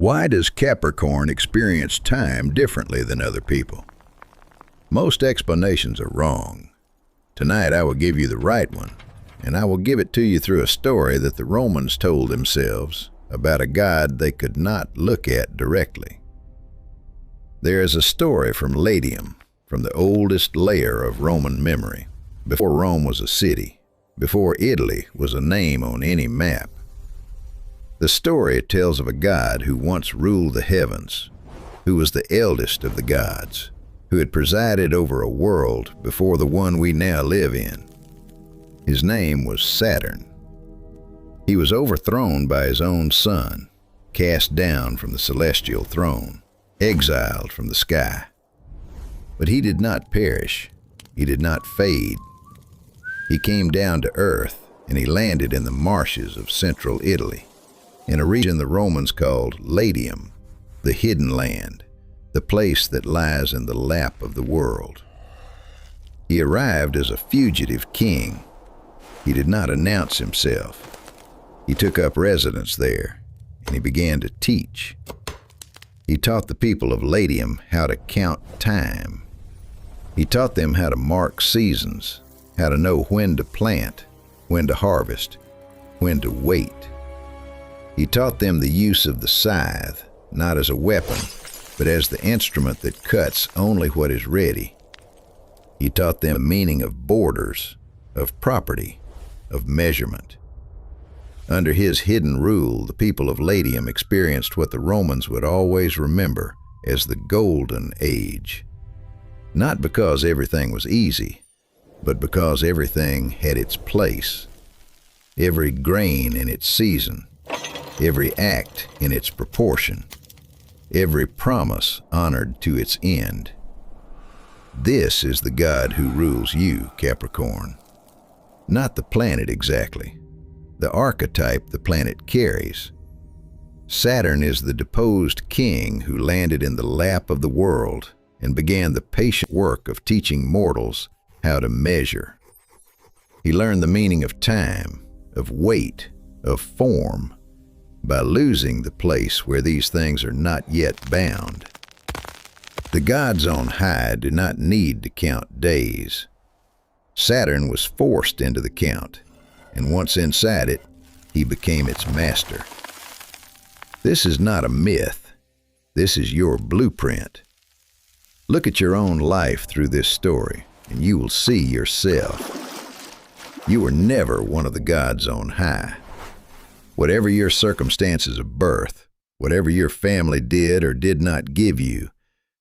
Why does Capricorn experience time differently than other people? Most explanations are wrong. Tonight I will give you the right one, and I will give it to you through a story that the Romans told themselves about a god they could not look at directly. There is a story from Latium, from the oldest layer of Roman memory, before Rome was a city, before Italy was a name on any map. The story tells of a god who once ruled the heavens, who was the eldest of the gods, who had presided over a world before the one we now live in. His name was Saturn. He was overthrown by his own son, cast down from the celestial throne, exiled from the sky. But he did not perish. He did not fade. He came down to earth, and he landed in the marshes of central Italy, in a region the Romans called Latium, the hidden land, the place that lies in the lap of the world. He arrived as a fugitive king. He did not announce himself. He took up residence there, and he began to teach. He taught the people of Latium how to count time. He taught them how to mark seasons, how to know when to plant, when to harvest, when to wait. He taught them the use of the scythe, not as a weapon, but as the instrument that cuts only what is ready. He taught them the meaning of borders, of property, of measurement. Under his hidden rule, the people of Latium experienced what the Romans would always remember as the Golden Age. Not because everything was easy, but because everything had its place. Every grain in its season, every act in its proportion, every promise honored to its end. This is the God who rules you, Capricorn. Not the planet exactly, the archetype the planet carries. Saturn is the deposed king who landed in the lap of the world and began the patient work of teaching mortals how to measure. He learned the meaning of time, of weight, of form, by losing the place where these things are not yet bound. The gods on high do not need to count days. Saturn was forced into the count, and once inside it, he became its master. This is not a myth. This is your blueprint. Look at your own life through this story, and you will see yourself. You were never one of the gods on high. Whatever your circumstances of birth, whatever your family did or did not give you,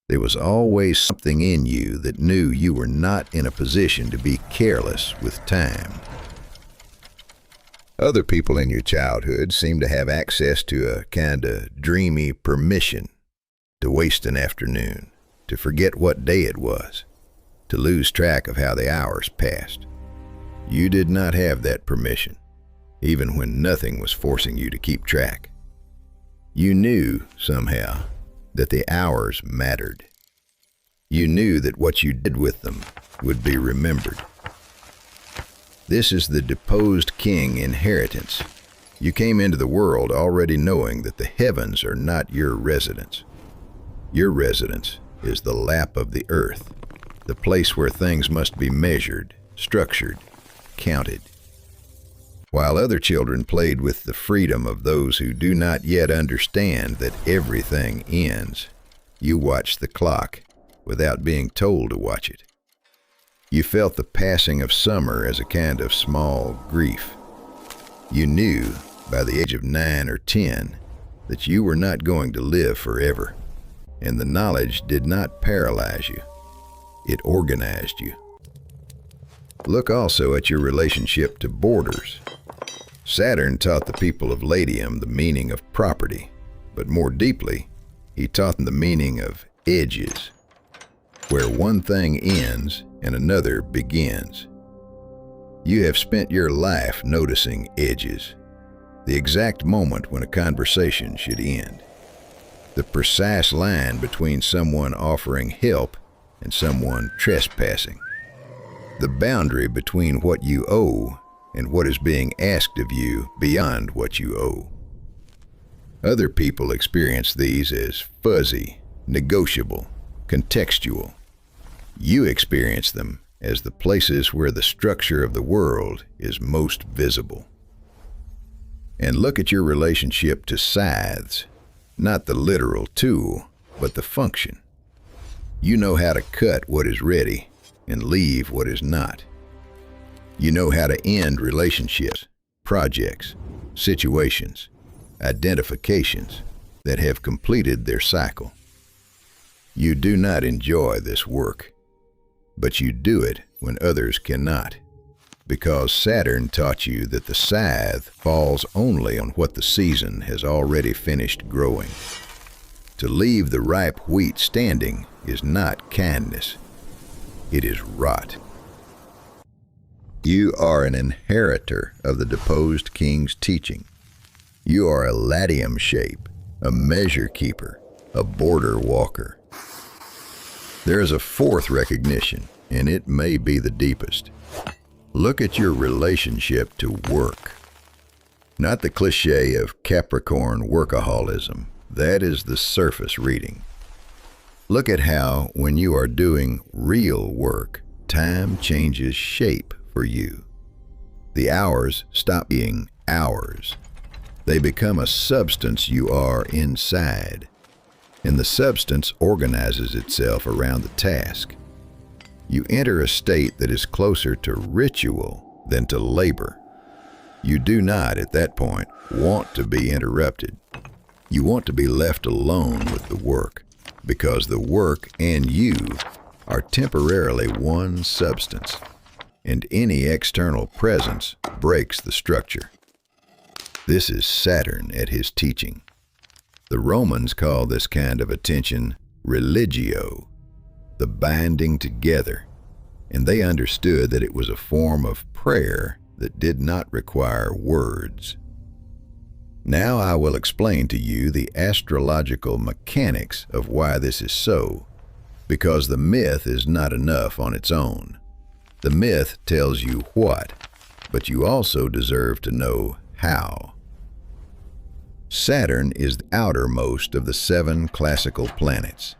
there was always something in you that knew you were not in a position to be careless with time. Other people in your childhood seem to have access to a kind of dreamy permission to waste an afternoon, to forget what day it was, to lose track of how the hours passed. You did not have that permission, even when nothing was forcing you to keep track. You knew, somehow, that the hours mattered. You knew that what you did with them would be remembered. This is the deposed king inheritance. You came into the world already knowing that the heavens are not your residence. Your residence is the lap of the earth, the place where things must be measured, structured, counted. While other children played with the freedom of those who do not yet understand that everything ends, you watched the clock without being told to watch it. You felt the passing of summer as a kind of small grief. You knew, by the age of 9 or 10, that you were not going to live forever, and the knowledge did not paralyze you. It organized you. Look also at your relationship to borders. Saturn taught the people of Latium the meaning of property, but more deeply, he taught them the meaning of edges, where one thing ends and another begins. You have spent your life noticing edges, the exact moment when a conversation should end, the precise line between someone offering help and someone trespassing, the boundary between what you owe and what is being asked of you beyond what you owe. Other people experience these as fuzzy, negotiable, contextual. You experience them as the places where the structure of the world is most visible. And look at your relationship to scythes, not the literal tool, but the function. You know how to cut what is ready and leave what is not. You know how to end relationships, projects, situations, identifications that have completed their cycle. You do not enjoy this work, but you do it when others cannot, because Saturn taught you that the scythe falls only on what the season has already finished growing. To leave the ripe wheat standing is not kindness, it is rot. You are an inheritor of the deposed king's teaching. You are a Latium shape, a measure keeper, a border walker. There is a fourth recognition, and it may be the deepest. Look at your relationship to work. Not the cliché of Capricorn workaholism. That is the surface reading. Look at how, when you are doing real work, time changes shape for you. The hours stop being hours. They become a substance you are inside, and the substance organizes itself around the task. You enter a state that is closer to ritual than to labor. You do not, at that point, want to be interrupted. You want to be left alone with the work, because the work and you are temporarily one substance, and any external presence breaks the structure. This is Saturn at his teaching. The Romans call this kind of attention religio, the binding together, and they understood that it was a form of prayer that did not require words. Now I will explain to you the astrological mechanics of why this is so, because the myth is not enough on its own. The myth tells you what, but you also deserve to know how. Saturn is the outermost of the 7 classical planets.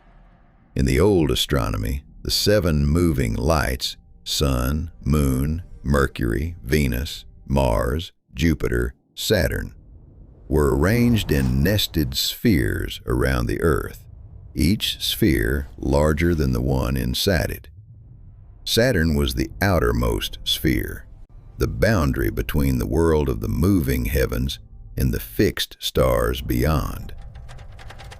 In the old astronomy, the 7 moving lights, Sun, Moon, Mercury, Venus, Mars, Jupiter, Saturn, were arranged in nested spheres around the Earth, each sphere larger than the one inside it. Saturn was the outermost sphere, the boundary between the world of the moving heavens and the fixed stars beyond.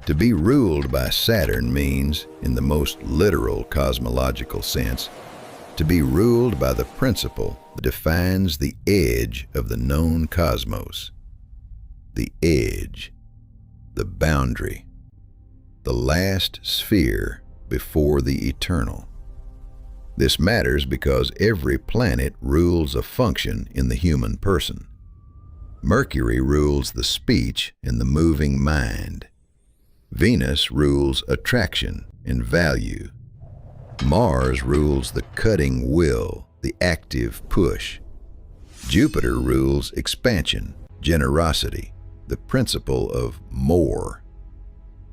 To be ruled by Saturn means, in the most literal cosmological sense, to be ruled by the principle that defines the edge of the known cosmos. The edge, the boundary, the last sphere before the eternal. This matters because every planet rules a function in the human person. Mercury rules the speech and the moving mind. Venus rules attraction and value. Mars rules the cutting will, the active push. Jupiter rules expansion, generosity, the principle of more.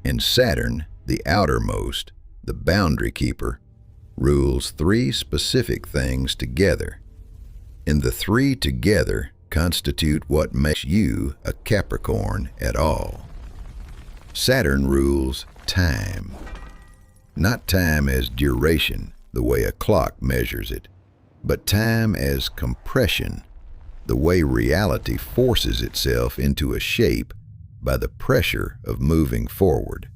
And Saturn, the outermost, the boundary keeper, rules 3 specific things together. And the 3 together constitute what makes you a Capricorn at all. Saturn rules time. Not time as duration, the way a clock measures it, but time as compression, the way reality forces itself into a shape by the pressure of moving forward.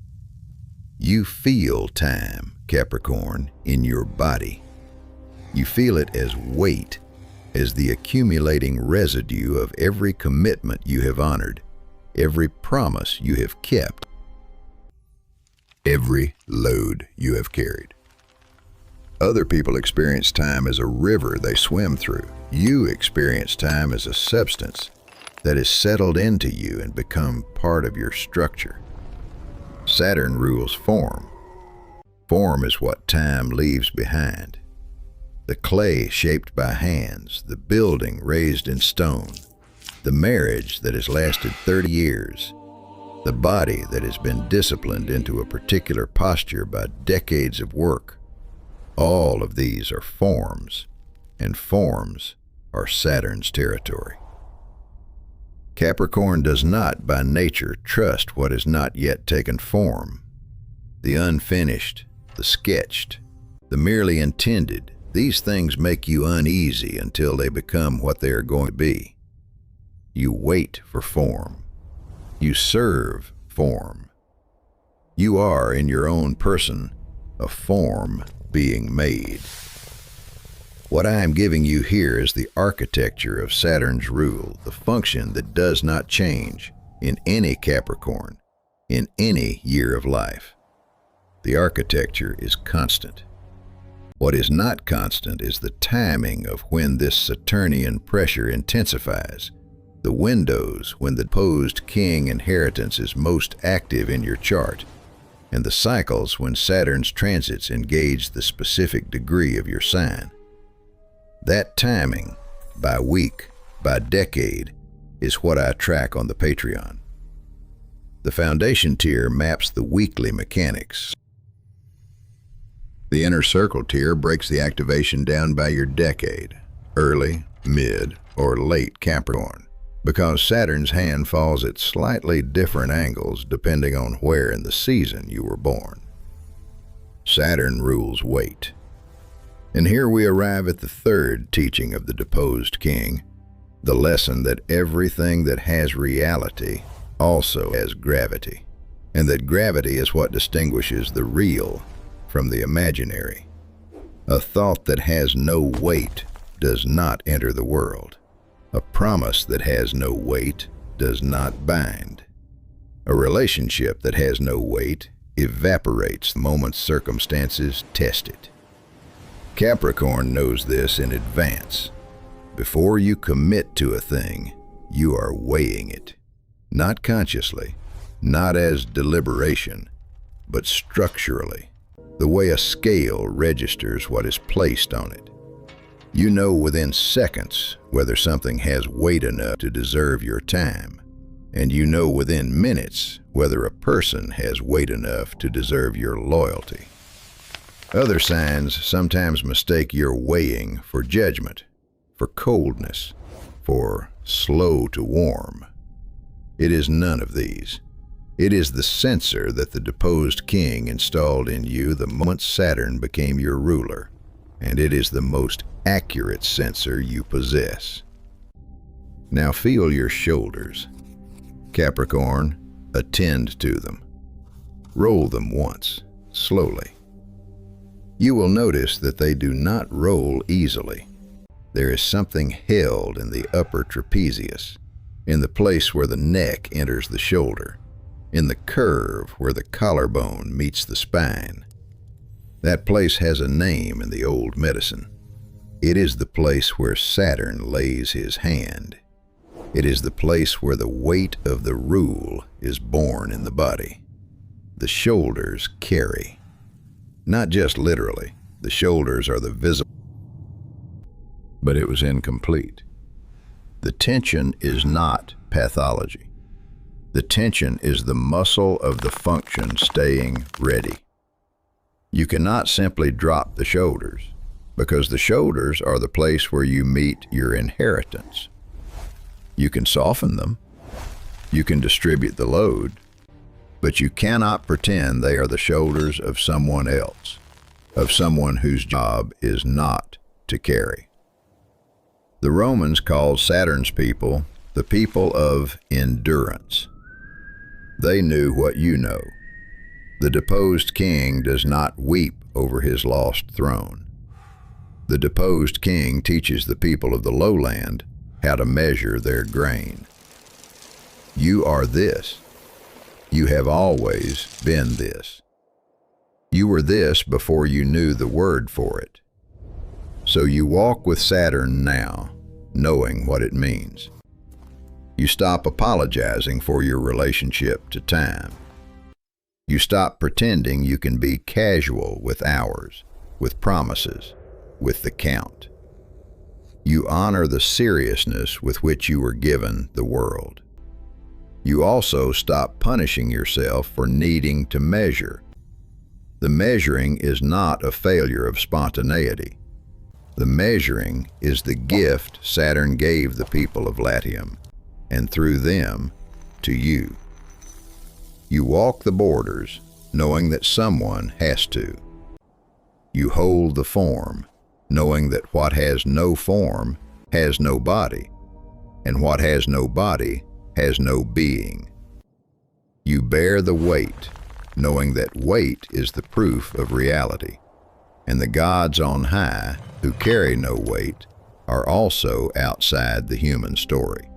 You feel time, Capricorn, in your body. You feel it as weight, as the accumulating residue of every commitment you have honored, every promise you have kept, every load you have carried. Other people experience time as a river they swim through. You experience time as a substance that has settled into you and become part of your structure. Saturn rules form. Form is what time leaves behind. The clay shaped by hands, the building raised in stone, the marriage that has lasted 30 years. the body that has been disciplined into a particular posture by decades of work. All of these are forms, and forms are Saturn's territory. Capricorn does not, by nature, trust what has not yet taken form. The unfinished, the sketched, the merely intended, these things make you uneasy until they become what they are going to be. You wait for form. You serve form. You are, in your own person, a form being made. What I am giving you here is the architecture of Saturn's rule, the function that does not change in any Capricorn, in any year of life. The architecture is constant. What is not constant is the timing of when this Saturnian pressure intensifies, the windows when the deposed king inheritance is most active in your chart, and the cycles when Saturn's transits engage the specific degree of your sign. That timing, by week, by decade, is what I track on the Patreon. The foundation tier maps the weekly mechanics. The inner circle tier breaks the activation down by your decade, early, mid, or late Capricorn, because Saturn's hand falls at slightly different angles depending on where in the season you were born. Saturn rules weight. And here we arrive at the third teaching of the deposed king, the lesson that everything that has reality also has gravity, and that gravity is what distinguishes the real from the imaginary. A thought that has no weight does not enter the world. A promise that has no weight does not bind. A relationship that has no weight evaporates the moment circumstances test it. Capricorn knows this in advance. Before you commit to a thing, you are weighing it. Not consciously, not as deliberation, but structurally, the way a scale registers what is placed on it. You know within seconds whether something has weight enough to deserve your time, and you know within minutes whether a person has weight enough to deserve your loyalty. Other signs sometimes mistake your weighing for judgment, for coldness, for slow to warm. It is none of these. It is the sensor that the deposed king installed in you the moment Saturn became your ruler, and it is the most accurate sensor you possess. Now feel your shoulders. Capricorn, attend to them. Roll them once, slowly. You will notice that they do not roll easily. There is something held in the upper trapezius, in the place where the neck enters the shoulder, in the curve where the collarbone meets the spine. That place has a name in the old medicine. It is the place where Saturn lays his hand. It is the place where the weight of the rule is born in the body. The shoulders carry. Not just literally, the shoulders are the visible. But it was incomplete. The tension is not pathology. The tension is the muscle of the function staying ready. You cannot simply drop the shoulders, because the shoulders are the place where you meet your inheritance. You can soften them. You can distribute the load, but you cannot pretend they are the shoulders of someone else, of someone whose job is not to carry. The Romans called Saturn's people the people of endurance. They knew what you know. The deposed king does not weep over his lost throne. The deposed king teaches the people of the lowland how to measure their grain. You are this. You have always been this. You were this before you knew the word for it. So you walk with Saturn now, knowing what it means. You stop apologizing for your relationship to time. You stop pretending you can be casual with hours, with promises, with the count. You honor the seriousness with which you were given the world. You also stop punishing yourself for needing to measure. The measuring is not a failure of spontaneity. The measuring is the gift Saturn gave the people of Latium, and through them, to you. You walk the borders, knowing that someone has to. You hold the form, knowing that what has no form has no body, and what has no body has no being. You bear the weight, knowing that weight is the proof of reality, and the gods on high, who carry no weight, are also outside the human story.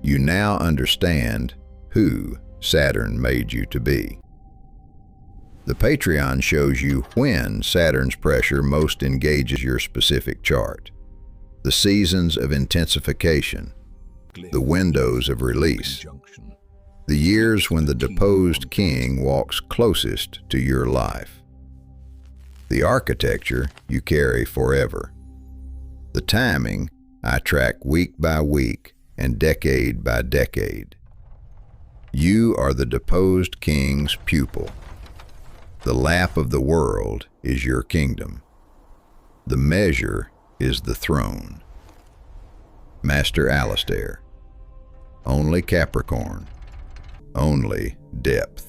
You now understand who Saturn made you to be. The Patreon shows you when Saturn's pressure most engages your specific chart, the seasons of intensification, the windows of release, the years when the deposed king walks closest to your life, the architecture you carry forever. The timing I track week by week and decade by decade. You are the deposed king's pupil. The lap of the world is your kingdom. The measure is the throne. MasterAlistair. Only Capricorn. Only depth.